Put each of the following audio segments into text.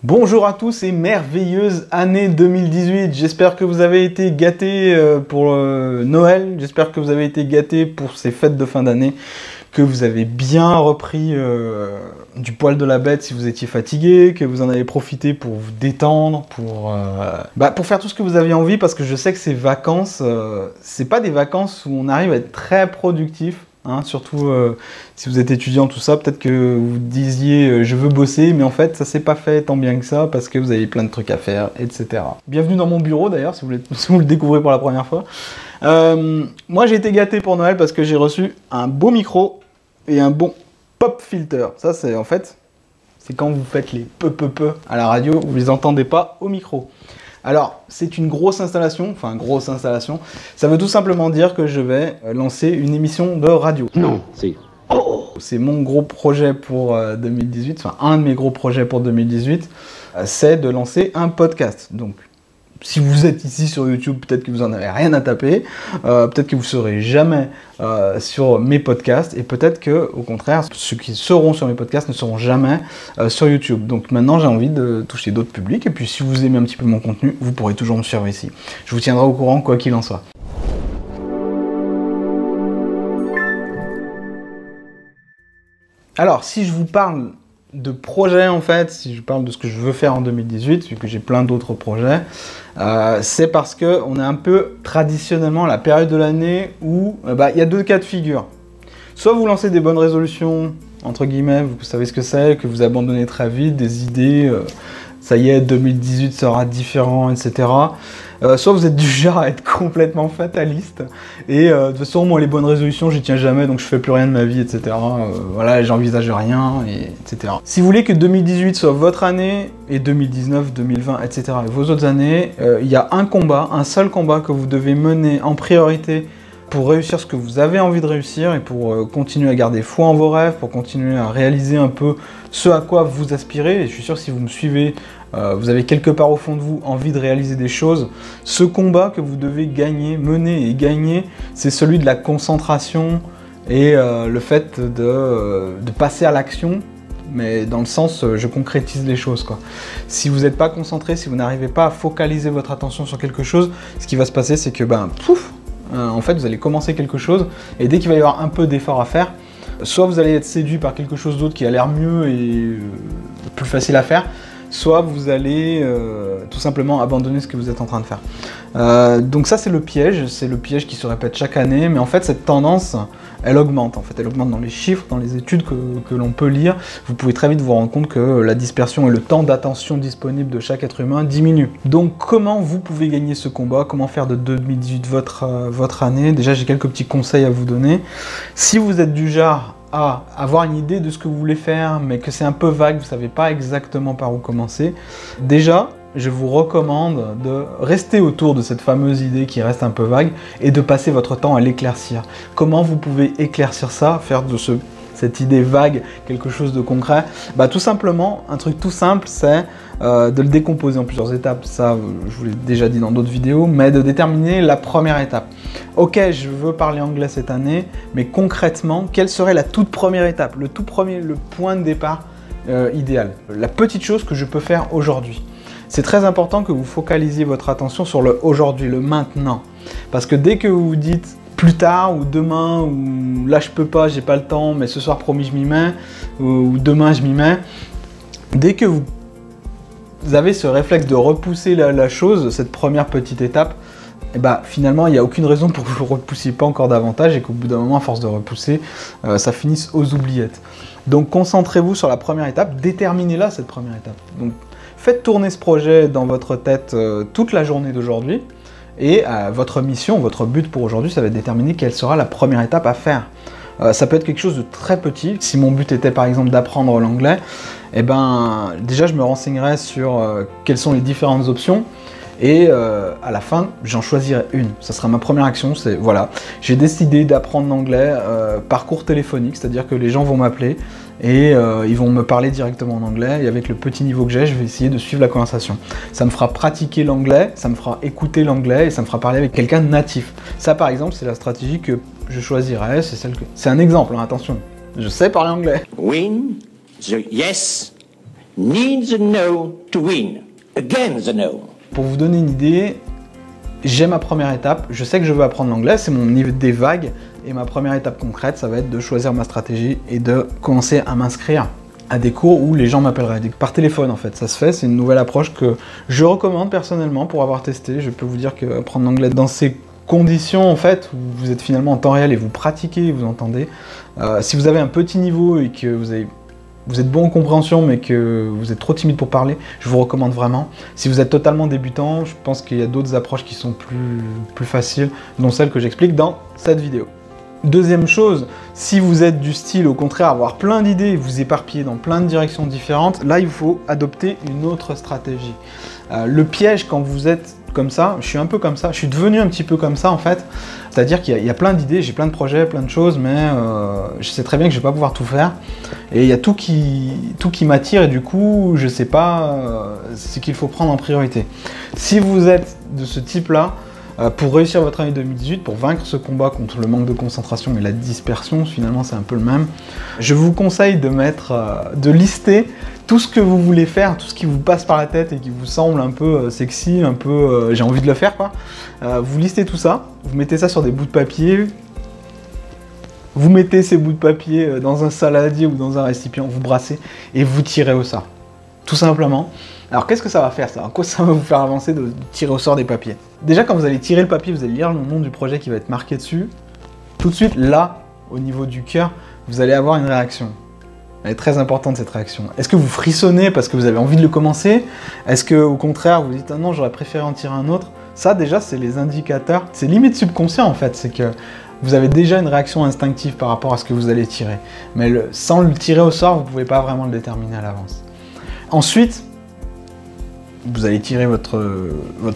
Bonjour à tous et merveilleuse année 2018. J'espère que vous avez été gâtés pour Noël. J'espère que vous avez été gâtés pour ces fêtes de fin d'année. Que vous avez bien repris du poil de la bête si vous étiez fatigué. Que vous en avez profité pour vous détendre, pour faire tout ce que vous aviez envie. Parce que je sais que ces vacances, c'est pas des vacances où on arrive à être très productif. Hein, surtout si vous êtes étudiant, tout ça, peut-être que vous disiez je veux bosser, mais en fait ça s'est pas fait tant bien que ça parce que vous avez plein de trucs à faire, etc. Bienvenue dans mon bureau d'ailleurs, si vous le découvrez pour la première fois. Moi j'ai été gâté pour Noël parce que j'ai reçu un beau micro et un bon pop filter. Ça c'est en fait, c'est quand vous faites les peu à la radio, vous les entendez pas au micro. Alors, c'est une grosse installation, ça veut tout simplement dire que je vais lancer une émission de radio. Non, c'est... Oh, c'est mon gros projet pour 2018, enfin un de mes gros projets pour 2018, c'est de lancer un podcast. Donc, si vous êtes ici sur YouTube, peut-être que vous n'en avez rien à taper, peut-être que vous ne serez jamais sur mes podcasts, et peut-être que, au contraire, ceux qui seront sur mes podcasts ne seront jamais sur YouTube. Donc maintenant, j'ai envie de toucher d'autres publics, et puis si vous aimez un petit peu mon contenu, vous pourrez toujours me suivre ici. Je vous tiendrai au courant, quoi qu'il en soit. Alors, si je vous parle de projets en fait, si je parle de ce que je veux faire en 2018, vu que j'ai plein d'autres projets, c'est parce qu'on est un peu traditionnellement à la période de l'année où y a deux cas de figure. Soit vous lancez des bonnes résolutions, entre guillemets, vous savez ce que c'est, que vous abandonnez très vite, des idées, ça y est, 2018 sera différent, etc. Soit vous êtes du genre à être complètement fataliste et de toute façon moi les bonnes résolutions j'y tiens jamais donc je fais plus rien de ma vie, etc. Voilà, j'envisage rien, etc. Si vous voulez que 2018 soit votre année et 2019, 2020, etc. et vos autres années, il y a un seul combat que vous devez mener en priorité pour réussir ce que vous avez envie de réussir et pour continuer à garder foi en vos rêves, pour continuer à réaliser un peu ce à quoi vous aspirez. Et je suis sûr que si vous me suivez, vous avez quelque part au fond de vous envie de réaliser des choses. Ce combat que vous devez gagner, mener et gagner, c'est celui de la concentration et le fait de passer à l'action, mais dans le sens je concrétise les choses, quoi. Si vous n'êtes pas concentré, si vous n'arrivez pas à focaliser votre attention sur quelque chose, ce qui va se passer c'est que pouf, en fait vous allez commencer quelque chose et dès qu'il va y avoir un peu d'effort à faire, soit vous allez être séduit par quelque chose d'autre qui a l'air mieux et plus facile à faire, soit vous allez tout simplement abandonner ce que vous êtes en train de faire. Donc ça c'est le piège qui se répète chaque année, mais en fait cette tendance, elle augmente dans les chiffres, dans les études que l'on peut lire. Vous pouvez très vite vous rendre compte que la dispersion et le temps d'attention disponible de chaque être humain diminue. Donc comment vous pouvez gagner ce combat? Comment faire de 2018 votre année? Déjà j'ai quelques petits conseils à vous donner. Si vous êtes du genre à avoir une idée de ce que vous voulez faire, mais que c'est un peu vague, vous ne savez pas exactement par où commencer, déjà, je vous recommande de rester autour de cette fameuse idée qui reste un peu vague et de passer votre temps à l'éclaircir. Comment vous pouvez éclaircir ça, faire de cette idée vague quelque chose de concret? Tout simplement, un truc tout simple, c'est de le décomposer en plusieurs étapes. Ça, je vous l'ai déjà dit dans d'autres vidéos, mais de déterminer la première étape. Ok, je veux parler anglais cette année, mais concrètement, quelle serait la toute première étape, le point de départ idéal? La petite chose que je peux faire aujourd'hui. C'est très important que vous focalisiez votre attention sur le aujourd'hui, le maintenant. Parce que dès que vous vous dites plus tard, ou demain, ou là je peux pas, j'ai pas le temps, mais ce soir promis je m'y mets, ou demain je m'y mets, dès que vous avez ce réflexe de repousser la chose, cette première petite étape, finalement il n'y a aucune raison pour que vous ne repoussiez pas encore davantage et qu'au bout d'un moment, à force de repousser, ça finisse aux oubliettes. Donc concentrez-vous sur la première étape, déterminez-la cette première étape. Donc faites tourner ce projet dans votre tête toute la journée d'aujourd'hui et votre mission, votre but pour aujourd'hui, ça va déterminer quelle sera la première étape à faire. Ça peut être quelque chose de très petit. Si mon but était par exemple d'apprendre l'anglais, déjà je me renseignerais sur quelles sont les différentes options et à la fin j'en choisirai une. Ça sera ma première action, c'est voilà, j'ai décidé d'apprendre l'anglais par cours téléphonique, c'est-à-dire que les gens vont m'appeler et ils vont me parler directement en anglais et avec le petit niveau que j'ai, je vais essayer de suivre la conversation. Ça me fera pratiquer l'anglais, ça me fera écouter l'anglais et ça me fera parler avec quelqu'un de natif. Ça par exemple c'est la stratégie que je choisirais, c'est un exemple, hein, attention. Je sais parler anglais. Win, yes, Need the no to win. Again the no. Pour vous donner une idée, j'ai ma première étape, je sais que je veux apprendre l'anglais, c'est mon niveau des vagues, et ma première étape concrète, ça va être de choisir ma stratégie et de commencer à m'inscrire à des cours où les gens m'appelleraient, par téléphone en fait, ça se fait, c'est une nouvelle approche que je recommande personnellement pour avoir testé. Je peux vous dire que apprendre l'anglais dans ces conditions en fait, où vous êtes finalement en temps réel et vous pratiquez, vous entendez, si vous avez un petit niveau et que vous êtes bon en compréhension mais que vous êtes trop timide pour parler, je vous recommande vraiment. Si vous êtes totalement débutant, je pense qu'il y a d'autres approches qui sont plus faciles, dont celle que j'explique dans cette vidéo. Deuxième chose, si vous êtes du style au contraire avoir plein d'idées, vous éparpiller dans plein de directions différentes, là il faut adopter une autre stratégie. Le piège quand vous êtes comme ça, je suis un peu comme ça, je suis devenu un petit peu comme ça en fait, c'est-à-dire qu'il y a plein d'idées, j'ai plein de projets, plein de choses, mais je sais très bien que je vais pas pouvoir tout faire, et il y a tout qui m'attire, et du coup je sais pas ce qu'il faut prendre en priorité. Si vous êtes de ce type-là, pour réussir votre année 2018, pour vaincre ce combat contre le manque de concentration et la dispersion, finalement c'est un peu le même, je vous conseille de lister tout ce que vous voulez faire, tout ce qui vous passe par la tête et qui vous semble un peu sexy, un peu j'ai envie de le faire quoi. Vous listez tout ça, vous mettez ça sur des bouts de papier, vous mettez ces bouts de papier dans un saladier ou dans un récipient, vous brassez et vous tirez au sort. Tout simplement. Alors qu'est-ce que ça va faire ça? En quoi ça va vous faire avancer de tirer au sort des papiers? Déjà quand vous allez tirer le papier, vous allez lire le nom du projet qui va être marqué dessus. Tout de suite là, au niveau du cœur, vous allez avoir une réaction. Elle est très importante cette réaction. Est-ce que vous frissonnez parce que vous avez envie de le commencer? Est-ce que au contraire vous dites ah non j'aurais préféré en tirer un autre? Ça déjà c'est les indicateurs, c'est limite subconscient en fait, c'est que vous avez déjà une réaction instinctive par rapport à ce que vous allez tirer. Mais sans le tirer au sort, vous ne pouvez pas vraiment le déterminer à l'avance. Ensuite, vous allez tirer votre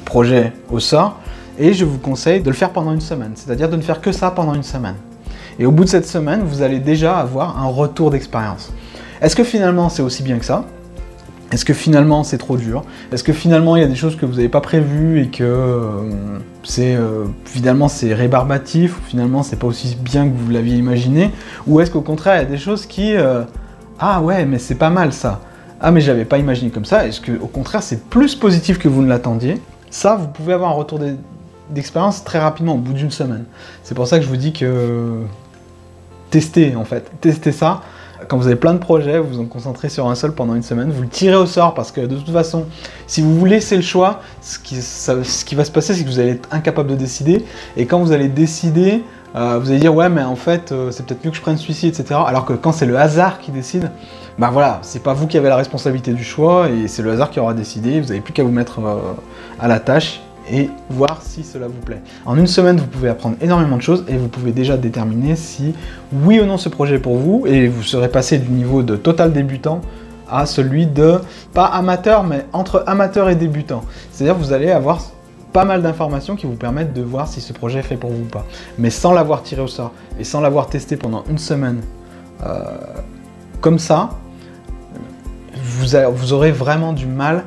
projet au sort et je vous conseille de le faire pendant une semaine, c'est-à-dire de ne faire que ça pendant une semaine. Et au bout de cette semaine, vous allez déjà avoir un retour d'expérience. Est-ce que finalement c'est aussi bien que ça? Est-ce que finalement c'est trop dur? Est-ce que finalement il y a des choses que vous n'avez pas prévues et que finalement c'est rébarbatif, ou finalement c'est pas aussi bien que vous l'aviez imaginé? Ou est-ce qu'au contraire il y a des choses qui ah ouais mais c'est pas mal ça? Ah mais j'avais pas imaginé comme ça, est-ce que au contraire c'est plus positif que vous ne l'attendiez? Ça, vous pouvez avoir un retour d'expérience très rapidement, au bout d'une semaine. C'est pour ça que je vous dis que testez en fait, testez ça. Quand vous avez plein de projets, vous vous en concentrez sur un seul pendant une semaine, vous le tirez au sort parce que de toute façon, si vous vous laissez le choix, ce qui va se passer c'est que vous allez être incapable de décider, et quand vous allez décider, vous allez dire ouais mais en fait c'est peut-être mieux que je prenne celui-ci, etc. Alors que quand c'est le hasard qui décide, bah voilà, c'est pas vous qui avez la responsabilité du choix et c'est le hasard qui aura décidé, vous n'avez plus qu'à vous mettre à la tâche et voir si cela vous plaît. En une semaine, vous pouvez apprendre énormément de choses et vous pouvez déjà déterminer si oui ou non ce projet est pour vous, et vous serez passé du niveau de total débutant à celui de, pas amateur, mais entre amateur et débutant. C'est-à-dire que vous allez avoir pas mal d'informations qui vous permettent de voir si ce projet est fait pour vous ou pas. Mais sans l'avoir tiré au sort et sans l'avoir testé pendant une semaine comme ça, vous aurez vraiment du mal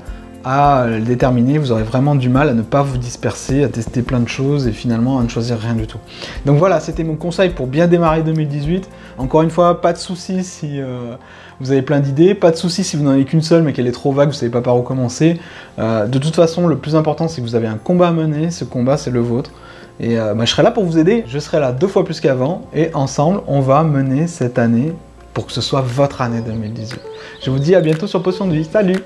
à le déterminer, vous aurez vraiment du mal à ne pas vous disperser, à tester plein de choses et finalement à ne choisir rien du tout. Donc voilà, c'était mon conseil pour bien démarrer 2018. Encore une fois, pas de soucis si vous avez plein d'idées, pas de soucis si vous n'en avez qu'une seule mais qu'elle est trop vague, vous ne savez pas par où commencer. De toute façon, le plus important c'est que vous avez un combat à mener, ce combat c'est le vôtre. Et je serai là pour vous aider, je serai là 2 fois plus qu'avant et ensemble on va mener cette année pour que ce soit votre année 2018. Je vous dis à bientôt sur Potion de Vie, salut!